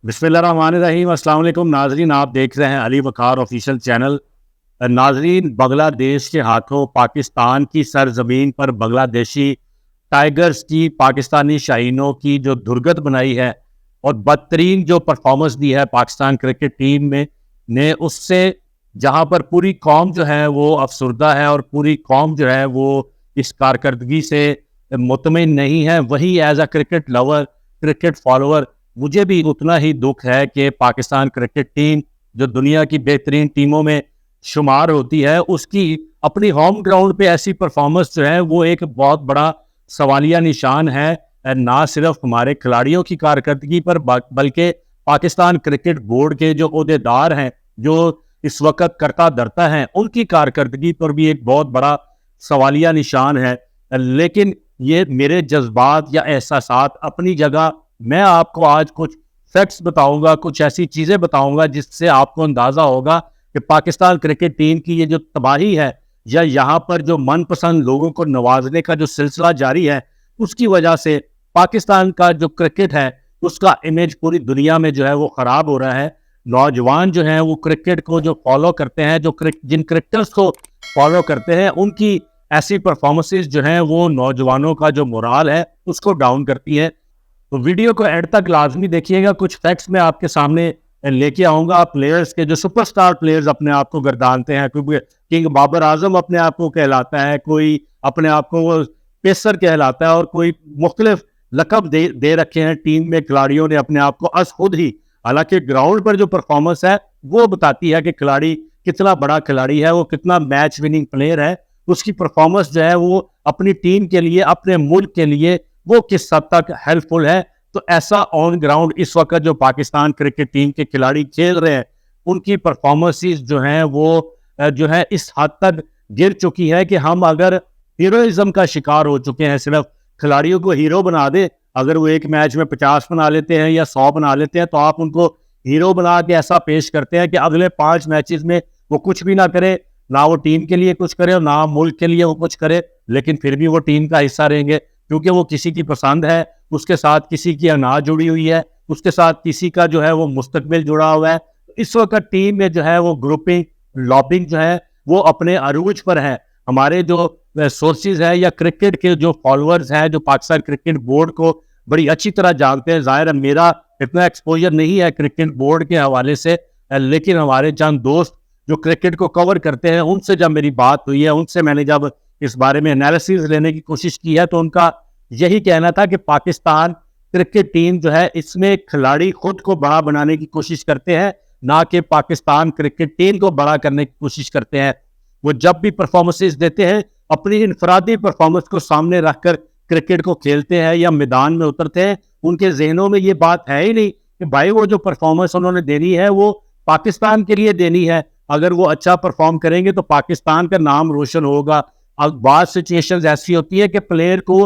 बिस्मिल्लाहिर्रहमानिर्रहीम। अस्सलाम वालेकुम नाजरीन, आप देख रहे हैं अली वकार ऑफिशियल चैनल। नाजरीन, बांग्लादेश के हाथों पाकिस्तान की सरजमीन पर बांग्लादेशी टाइगर्स की, पाकिस्तानी शाहीनों की जो दुर्गत बनाई है और बदतरीन जो परफॉर्मेंस दी है पाकिस्तान क्रिकेट टीम में ने, उससे जहां पर पूरी कौम जो है वो अफसरदा है और पूरी कौम जो है वो इस कारकर्दगी से मुतमिन नहीं है, वही as a cricket lover, cricket follower मुझे भी उतना ही दुख है कि पाकिस्तान क्रिकेट टीम जो दुनिया की बेहतरीन टीमों में शुमार होती है, उसकी अपनी होम ग्राउंड पे ऐसी परफॉर्मेंस जो है वो एक बहुत बड़ा सवालिया निशान है। ना सिर्फ हमारे खिलाड़ियों की कारकर्दगी पर बल्कि पाकिस्तान क्रिकेट बोर्ड के जो ओहदेदार हैं, जो इस वक्त करता धरता हैं, उनकी कारकर्दगी पर भी एक बहुत बड़ा सवालिया निशान है। लेकिन ये मेरे जज्बात या एहसासात अपनी जगह। मैं आपको आज कुछ फैक्ट्स बताऊंगा, कुछ ऐसी चीज़ें बताऊंगा जिससे आपको अंदाज़ा होगा कि पाकिस्तान क्रिकेट टीम की ये जो तबाही है या यहाँ पर जो मनपसंद लोगों को नवाजने का जो सिलसिला जारी है, उसकी वजह से पाकिस्तान का जो क्रिकेट है उसका इमेज पूरी दुनिया में जो है वो ख़राब हो रहा है। नौजवान जो हैं वो क्रिकेट को जो फॉलो करते हैं, जिन क्रिकेटर्स को फॉलो करते हैं, उनकी ऐसी परफॉर्मेंसेज जो हैं वो नौजवानों का जो मोराल है उसको डाउन करती है। तो वीडियो को एंड तक लाजमी देखिएगा। कुछ फैक्ट्स मैं आपके सामने लेके आऊँगा। प्लेयर्स के जो सुपरस्टार प्लेयर्स अपने आप को गर्दानते हैं, क्योंकि किंग बाबर आजम अपने आप को कहलाता है, कोई अपने आप को वो पेसर कहलाता है और कोई मुख्तलिफ लकब दे रखे हैं टीम में खिलाड़ियों ने अपने आप को अस खुद ही। हालांकि ग्राउंड पर जो परफॉर्मेंस है वो बताती है कि खिलाड़ी कितना बड़ा खिलाड़ी है, वो कितना मैच विनिंग प्लेयर है, उसकी परफॉर्मेंस जो है वो अपनी टीम के लिए, अपने मुल्क के लिए वो किस हद तक हेल्पफुल है। तो ऐसा ऑन ग्राउंड इस वक्त जो पाकिस्तान क्रिकेट टीम के खिलाड़ी खेल रहे हैं, उनकी परफॉर्मेंसेस जो हैं वो जो है इस हद तक गिर चुकी है कि हम अगर हीरोइज्म का शिकार हो चुके हैं। सिर्फ खिलाड़ियों को हीरो बना दे, अगर वो एक मैच में 50 बना लेते हैं या 100 बना लेते हैं तो आप उनको हीरो बना के ऐसा पेश करते हैं कि अगले 5 मैचेस में वो कुछ भी ना करे, ना वो टीम के लिए कुछ करे और ना मुल्क के लिए वो कुछ करे, लेकिन फिर भी वो टीम का हिस्सा रहेंगे क्योंकि वो किसी की पसंद है, उसके साथ किसी की अना जुड़ी हुई है, उसके साथ किसी का जो है वो मुस्तकबिल जुड़ा हुआ है। इस वक्त टीम में जो है वो ग्रुपिंग, लॉबिंग जो है वो अपने अरूज पर है। हमारे जो सोर्सेज है या क्रिकेट के जो फॉलोअर्स हैं, जो पाकिस्तान क्रिकेट बोर्ड को बड़ी अच्छी तरह जानते हैं। जाहिर है मेरा इतना एक्सपोजर नहीं है क्रिकेट बोर्ड के हवाले से, लेकिन हमारे चंद दोस्त जो क्रिकेट को कवर करते हैं, उनसे जब मेरी बात हुई है, उनसे मैंने जब इस बारे में एनालिसिस लेने की कोशिश की है, तो उनका यही कहना था कि पाकिस्तान क्रिकेट टीम जो है इसमें खिलाड़ी खुद को बड़ा बनाने की कोशिश करते हैं, ना कि पाकिस्तान क्रिकेट टीम को बड़ा करने की कोशिश करते हैं। वो जब भी परफॉर्मेंसेस देते हैं, अपनी इनफरादी परफॉर्मेंस को सामने रखकर क्रिकेट को खेलते हैं या मैदान में उतरते हैं। उनके जहनों में ये बात है ही नहीं कि भाई वो जो परफॉर्मेंस उन्होंने देनी है वो पाकिस्तान के लिए देनी है। अगर वो अच्छा परफॉर्म करेंगे तो पाकिस्तान का नाम रोशन होगा। अब बाद सिचुएशंस ऐसी होती है कि प्लेयर को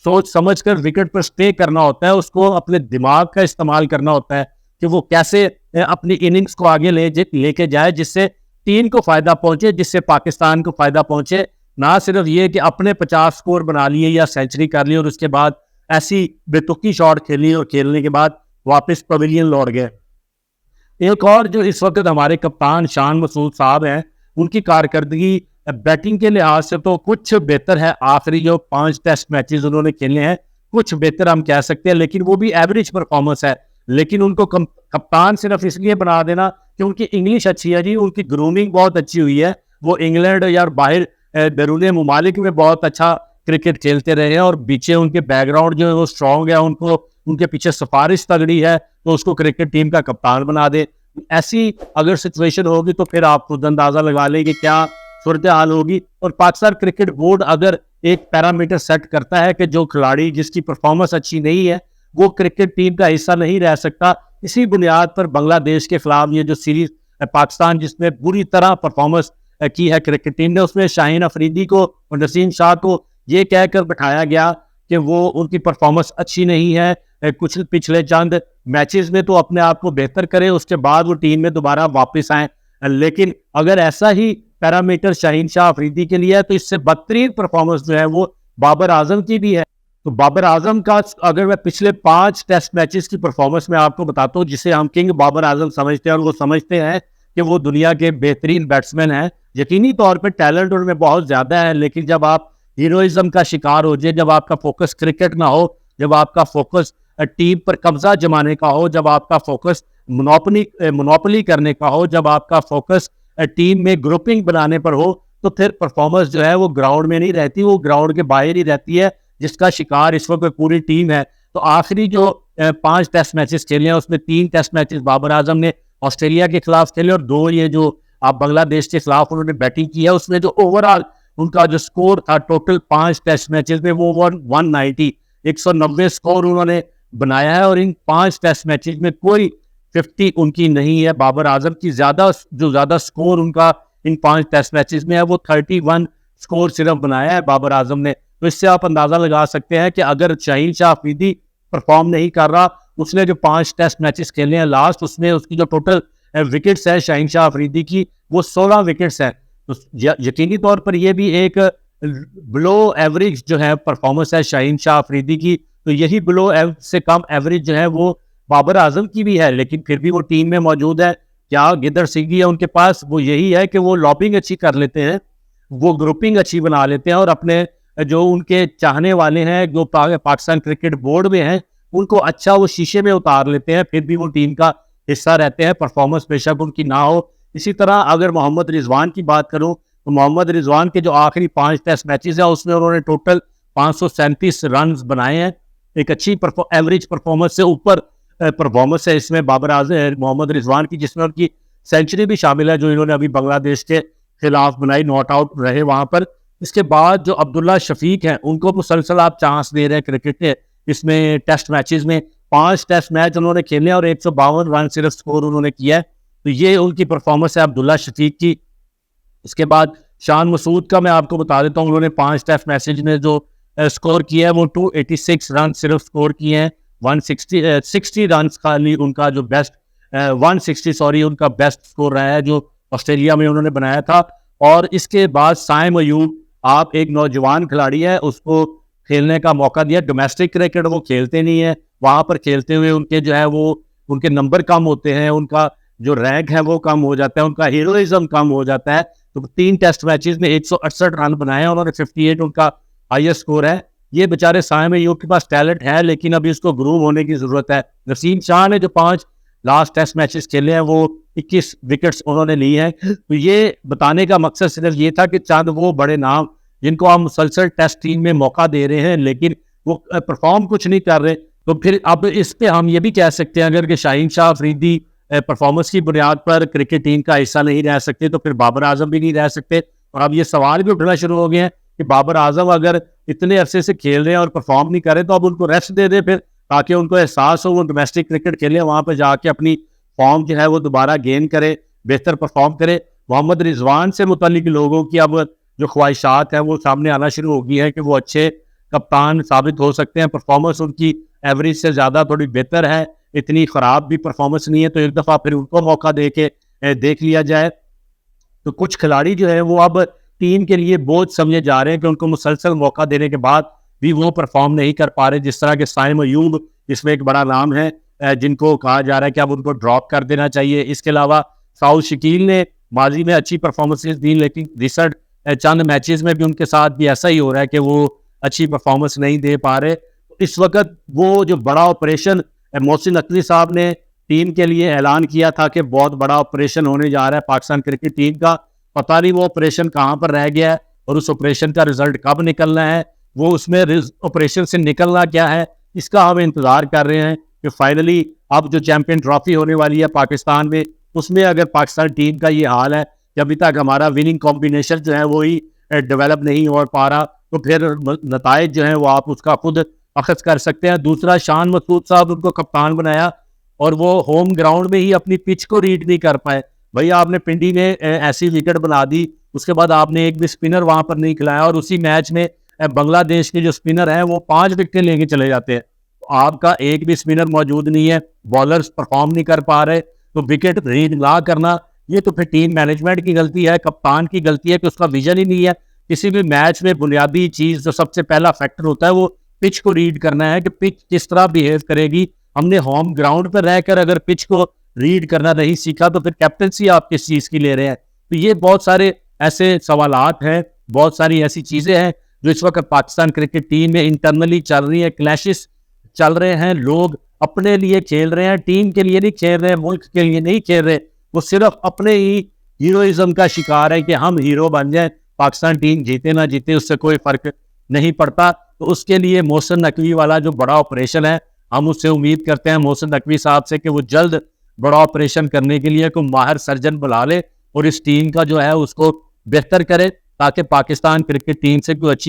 सोच समझ कर विकेट पर स्टे करना होता है, उसको अपने दिमाग का इस्तेमाल करना होता है कि वो कैसे अपनी इनिंग्स को आगे लेके जाए जिससे टीम को फायदा पहुंचे, जिससे पाकिस्तान को फायदा पहुंचे। ना सिर्फ ये कि अपने 50 स्कोर बना लिए या सेंचुरी कर ली और उसके बाद ऐसी बेतुकी शॉट खेली और खेलने के बाद वापस पवेलियन लौट गए। एक और जो इस वक्त हमारे कप्तान शान मसूद साहब हैं, उनकी कारकर्दगी बैटिंग के लिहाज से तो कुछ बेहतर है। आखिरी जो 5 टेस्ट मैचेस उन्होंने खेले हैं कुछ बेहतर हम कह सकते हैं, लेकिन वो भी एवरेज परफॉर्मेंस है। लेकिन उनको कप्तान सिर्फ इसलिए बना देना कि उनकी इंग्लिश अच्छी है जी, उनकी ग्रूमिंग बहुत अच्छी हुई है, वो इंग्लैंड या बाहर बैरून मुमालिक में बहुत अच्छा क्रिकेट खेलते रहे हैं और पीछे उनके बैकग्राउंड जो है वो स्ट्रॉन्ग है, उनको उनके पीछे सिफारिश तगड़ी है, तो उसको क्रिकेट टीम का कप्तान बना दे। ऐसी अगर सिचुएशन होगी तो फिर आप खुद अंदाजा लगा लें कि क्या सूरत हाल होगी। और पाकिस्तान क्रिकेट बोर्ड अगर एक पैरामीटर सेट करता है कि जो खिलाड़ी जिसकी परफॉर्मेंस अच्छी नहीं है वो क्रिकेट टीम का हिस्सा नहीं रह सकता, इसी बुनियाद पर बांग्लादेश के खिलाफ ये जो सीरीज पाकिस्तान जिसमें बुरी तरह परफॉर्मेंस की है क्रिकेट टीम ने, उसमें शाहीन अफरीदी को और नसीम शाह को ये कहकर बैठाया गया कि वो उनकी परफॉर्मेंस अच्छी नहीं है। कुछ पिछले चंद मैचेस में तो अपने आप को बेहतर करे, उसके बाद वो टीम में दोबारा वापस आए। लेकिन अगर ऐसा ही पैरामीटर शाहीन शाह अफरीदी के लिए है तो इससे बदतरीन परफॉर्मेंस जो है वो बाबर आजम की भी है। तो बाबर आजम का अगर मैं पिछले 5 टेस्ट मैचेस की परफॉर्मेंस में आपको बताता हूँ, जिसे हम किंग बाबर आजम समझते हैं और वो समझते हैं कि वो दुनिया के बेहतरीन बैट्समैन हैं। यकीनी तौर पे टैलेंट उनमें बहुत ज़्यादा है, लेकिन जब आप हीरोइज्म का शिकार हो जाए, जब आपका फोकस क्रिकेट ना हो, जब आपका फोकस टीम पर कब्जा जमाने का हो, जब आपका फोकस मोनोपोली करने का हो, जब आपका फोकस टीम में ग्रुपिंग बनाने पर हो, तो फिर परफॉर्मेंस जो है वो ग्राउंड में नहीं रहती, वो ग्राउंड के बाहर ही रहती है, जिसका शिकार इस वक्त पूरी टीम है। तो आखिरी जो 5 टेस्ट मैचेस खेले हैं उसमें 3 टेस्ट मैचेस बाबर आजम ने ऑस्ट्रेलिया के खिलाफ खेले और 2 ये जो आप बांग्लादेश के खिलाफ उन्होंने बैटिंग की है, उसमें जो ओवरऑल उनका जो स्कोर था टोटल 5 टेस्ट मैचेस में वो 190 190 स्कोर उन्होंने बनाया है। और इन 5 टेस्ट मैचेस में कोई 50 उनकी नहीं है। बाबर आजम की ज्यादा स्कोर उनका इन 5 टेस्ट मैचेस में है, वो 31 स्कोर सिर्फ बनाया है बाबर आजम ने। तो इससे आप अंदाजा लगा सकते हैं कि अगर शाहीन शाह अफरीदी परफॉर्म नहीं कर रहा, उसने जो 5 टेस्ट मैचेस खेले हैं लास्ट, उसमें उसकी जो टोटल विकेट्स है शाहीन शाह अफरीदी की वो 16 विकेट्स हैं। तो यकीनी तौर पर यह भी एक बिलो एवरेज जो है परफॉर्मेंस है शाहीन शाह अफरीदी की। तो यही बिलो से कम एवरेज जो है वो बाबर आजम की भी है, लेकिन फिर भी वो टीम में मौजूद है। क्या गिदर सिंघी है उनके पास? वो यही है कि वो लॉबिंग अच्छी कर लेते हैं, वो ग्रुपिंग अच्छी बना लेते हैं और अपने जो उनके चाहने वाले हैं, जो पाकिस्तान क्रिकेट बोर्ड में हैं, उनको अच्छा वो शीशे में उतार लेते हैं, फिर भी वो टीम का हिस्सा रहते हैं, परफॉर्मेंस बेशक उनकी ना हो। इसी तरह अगर मोहम्मद रिजवान की बात करूं तो मोहम्मद रिजवान के जो आखिरी 5 टेस्ट मैचेस है उसमें उन्होंने टोटल 537 रन बनाए हैं। एक अच्छी एवरेज परफॉर्मेंस से ऊपर परफॉर्मेंस है इसमें बाबर आजम मोहम्मद रिजवान की, जिसमें उनकी सेंचुरी भी शामिल है जो इन्होंने अभी बांग्लादेश के खिलाफ बनाई, नॉट आउट रहे वहां पर। इसके बाद जो अब्दुल्ला शफीक हैं उनको मुसलसल आप चांस दे रहे हैं क्रिकेट के इसमें टेस्ट मैचेस में। 5 टेस्ट मैच उन्होंने खेले और 152 रन सिर्फ स्कोर उन्होंने किया है। तो ये उनकी परफॉर्मेंस है अब्दुल्ला शफीक की। इसके बाद शान मसूद का मैं आपको बता देता हूँ, उन्होंने 5 टेस्ट मैचेज में जो स्कोर किया है वो 286 रन सिर्फ स्कोर किए हैं। 60 रन खाली उनका जो बेस्ट 160 उनका बेस्ट स्कोर रहा है जो ऑस्ट्रेलिया में उन्होंने बनाया था। और इसके बाद साइम अयूब, आप एक नौजवान खिलाड़ी है, उसको खेलने का मौका दिया। डोमेस्टिक क्रिकेट वो खेलते नहीं है, वहां पर खेलते हुए उनके जो है वो उनके नंबर कम होते हैं, उनका जो रैंक है वो कम हो जाता है, उनका हीरोइज्म कम हो जाता है। तो 3 टेस्ट मैचेस में 168 रन बनाए हैं उन्होंने, 58 उनका हाईएस्ट स्कोर है। ये बेचारे साइम अयूब के पास टैलेंट है, लेकिन अभी उसको ग्रूम होने की जरूरत है। नसीम शाह ने जो 5 लास्ट टेस्ट मैचेस खेले हैं वो 21 विकेट्स उन्होंने ली हैं। तो ये बताने का मकसद सिर्फ ये था कि चंद वो बड़े नाम जिनको हम मुसलसल टेस्ट टीम में मौका दे रहे हैं लेकिन वो परफॉर्म कुछ नहीं कर रहे, तो फिर अब इस पे हम ये भी कह सकते हैं अगर कि शाहीन शाह अफरीदी परफॉर्मेंस की बुनियाद पर क्रिकेट टीम का हिस्सा नहीं रह सकते तो फिर बाबर आजम भी नहीं रह सकते। और अब ये सवाल भी उठना शुरू हो गए हैं कि बाबर आजम अगर इतने अरसे से खेल रहे हैं और परफॉर्म नहीं कर रहे तो अब उनको रेस्ट दे दे फिर, ताकि उनको एहसास हो, वो डोमेस्टिक क्रिकेट खेले, वहां पर जाके अपनी फॉर्म जो है वो दोबारा गेन करे, बेहतर परफॉर्म करे। मोहम्मद रिजवान से मुतल्लिक लोगों की अब जो ख्वाहिशात हैं वो सामने आना शुरू हो गई है कि वो अच्छे कप्तान साबित हो सकते हैं। परफॉर्मेंस उनकी एवरेज से ज़्यादा थोड़ी बेहतर है, इतनी ख़राब भी परफॉर्मेंस नहीं है, तो एक दफ़ा फिर उनको मौका दे के देख लिया जाए। तो कुछ खिलाड़ी जो है वो अब टीम के लिए बोझ समझे जा रहे हैं कि उनको मुसलसल मौका देने के बाद भी वो परफॉर्म नहीं कर पा रहे, जिस तरह के साइम अयूब इसमें एक बड़ा नाम है जिनको कहा जा रहा है कि अब उनको ड्रॉप कर देना चाहिए। इसके अलावा साउथ शकील ने माजी में अच्छी परफॉर्मेंसेज दी, लेकिन रिसेंट चंद मैचेस में भी उनके साथ भी ऐसा ही हो रहा है कि वो अच्छी परफॉर्मेंस नहीं दे पा रहे। इस वक्त वो जो बड़ा ऑपरेशन मोहसिन नकवी साहब ने टीम के लिए ऐलान किया था कि बहुत बड़ा ऑपरेशन होने जा रहा है पाकिस्तान क्रिकेट टीम का, पता नहीं वो ऑपरेशन कहाँ पर रह गया है और उस ऑपरेशन का रिजल्ट कब निकलना है, वो उसमें ऑपरेशन से निकलना क्या है, इसका हम इंतजार कर रहे हैं कि फाइनली अब जो चैंपियन ट्रॉफी होने वाली है पाकिस्तान में, उसमें अगर पाकिस्तान टीम का ये हाल है कि अभी तक हमारा विनिंग कॉम्बिनेशन जो है वो ही डेवलप नहीं हो पा रहा, तो फिर नताइज जो है वो आप उसका खुद अखज़ कर सकते हैं। दूसरा, शान मसूद साहब उनको कप्तान बनाया और वो होम ग्राउंड में ही अपनी पिच को रीड नहीं कर पाए। भाई आपने पिंडी में ऐसी विकेट बना दी, उसके बाद आपने एक भी स्पिनर वहां पर नहीं खिलाया और उसी मैच में बांग्लादेश के जो स्पिनर हैं वो 5 विकेटें लेके चले जाते हैं। तो आपका एक भी स्पिनर मौजूद नहीं है, बॉलर्स परफॉर्म नहीं कर पा रहे, तो विकेट रीड ना करना ये तो फिर टीम मैनेजमेंट की गलती है, कप्तान की गलती है कि उसका विजन ही नहीं है। किसी भी मैच में बुनियादी चीज़ जो सबसे पहला फैक्टर होता है वो पिच को रीड करना है कि पिच किस तरह बिहेव करेगी। हमने होम ग्राउंड पर रहकर अगर पिच को रीड करना नहीं सीखा तो फिर कैप्टनसी आप किस चीज़ की ले रहे हैं। तो ये बहुत सारे ऐसे सवालात हैं, बहुत सारी ऐसी चीज़ें हैं जो इस वक्त पाकिस्तान क्रिकेट टीम में इंटरनली चल रही है, क्लैशेस चल रहे हैं। लोग अपने लिए खेल रहे हैं, टीम के लिए नहीं खेल रहे हैं, मुल्क के लिए नहीं खेल रहे, वो सिर्फ अपने ही हीरोइज्म का शिकार है कि हम हीरो बन जाएं, पाकिस्तान टीम जीते ना जीते उससे कोई फर्क नहीं पड़ता। तो उसके लिए मोहसिन नकवी वाला जो बड़ा ऑपरेशन है, हम उससे उम्मीद करते हैं मोहसिन नकवी साहब से कि वो जल्द बड़ा ऑपरेशन करने के लिए कोई माहिर सर्जन बुला ले और इस टीम का जो है उसको बेहतर करे, ताकि पाकिस्तान क्रिकेट टीम से कोई अच्छी